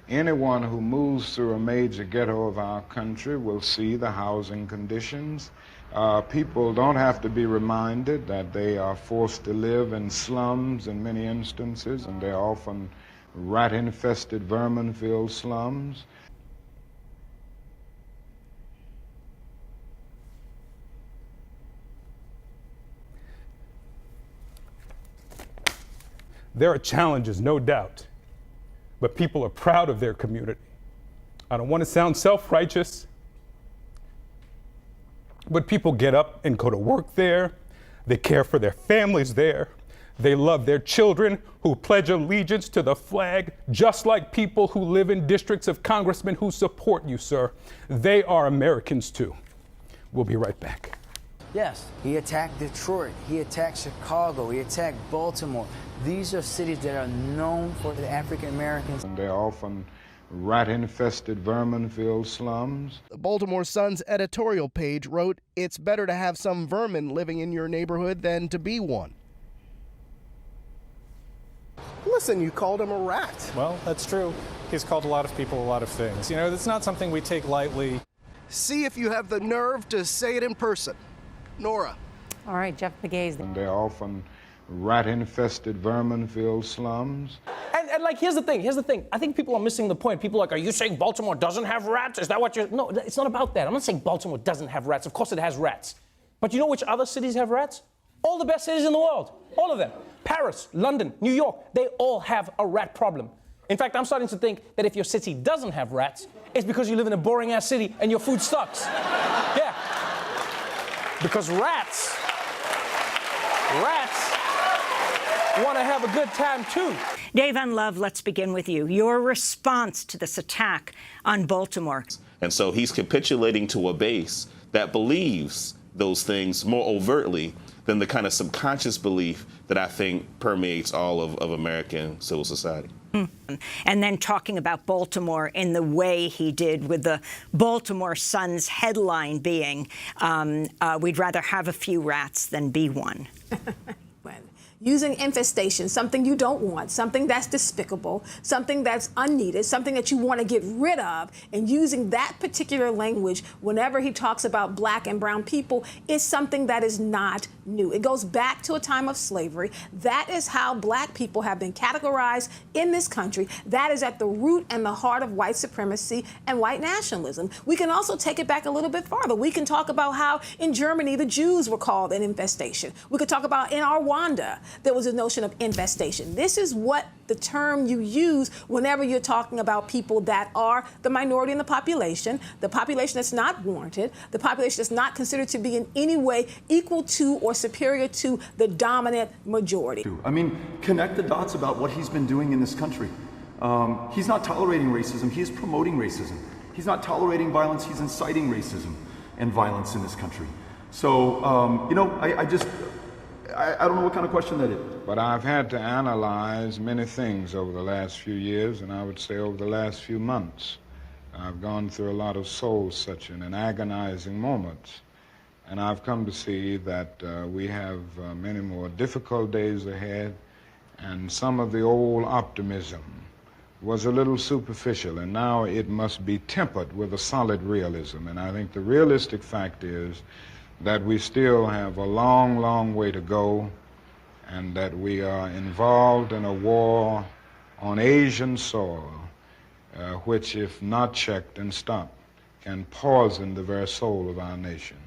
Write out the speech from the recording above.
Anyone who moves through a major ghetto of our country will see the housing conditions. People don't have to be reminded that they are forced to live in slums in many instances, and they're often rat-infested, vermin-filled slums. There are challenges, no doubt, but people are proud of their community. I don't want to sound self-righteous, but people get up and go to work there. They care for their families there. They love their children who pledge allegiance to the flag, just like people who live in districts of congressmen who support you, sir. They are Americans too. We'll be right back. Yes, he attacked Detroit, he attacked Chicago, he attacked Baltimore. These are cities that are known for the African Americans. And they're often rat-infested, vermin-filled slums. The Baltimore Sun's editorial page wrote, "It's better to have some vermin living in your neighborhood than to be one." Listen, you called him a rat. Well, that's true. He's called a lot of people a lot of things. You know, it's not something we take lightly. See if you have the nerve to say it in person. Nora. All right, Jeff Pegues. And they're often rat-infested, vermin-filled slums. And like, here's the thing. I think people are missing the point. People are like, are you saying Baltimore doesn't have rats? Is that what you're... No, it's not about that. I'm not saying Baltimore doesn't have rats. Of course it has rats. But you know which other cities have rats? All the best cities in the world. All of them. Paris, London, New York, they all have a rat problem. In fact, I'm starting to think that if your city doesn't have rats, it's because you live in a boring-ass city and your food sucks. Yeah. Because rats want to have a good time, too. Davon Love, let's begin with you. Your response to this attack on Baltimore. And so he's capitulating to a base that believes those things more overtly than the kind of subconscious belief that I think permeates all of American civil society. And then talking about Baltimore in the way he did, with the Baltimore Sun's headline being, we'd rather have a few rats than be one. Using infestation, something you don't want, something that's despicable, something that's unneeded, something that you want to get rid of, and using that particular language whenever he talks about black and brown people is something that is not new. It goes back to a time of slavery. That is how black people have been categorized in this country. That is at the root and the heart of white supremacy and white nationalism. We can also take it back a little bit farther. We can talk about how in Germany the Jews were called an infestation. We could talk about in Rwanda there was a notion of infestation. This is what the term you use whenever you're talking about people that are the minority in the population that's not warranted, the population that's not considered to be in any way equal to or superior to the dominant majority. I mean, connect the dots about what he's been doing in this country. He's not tolerating racism, he is promoting racism. He's not tolerating violence, he's inciting racism and violence in this country. So, you know, I don't know what kind of question that is. But I've had to analyze many things over the last few years, and I would say over the last few months. I've gone through a lot of soul-searching and agonizing moments, and I've come to see that we have many more difficult days ahead, and some of the old optimism was a little superficial, and now it must be tempered with a solid realism. And I think the realistic fact is that we still have a long, long way to go, and that we are involved in a war on Asian soil, which, if not checked and stopped, can poison the very soul of our nation.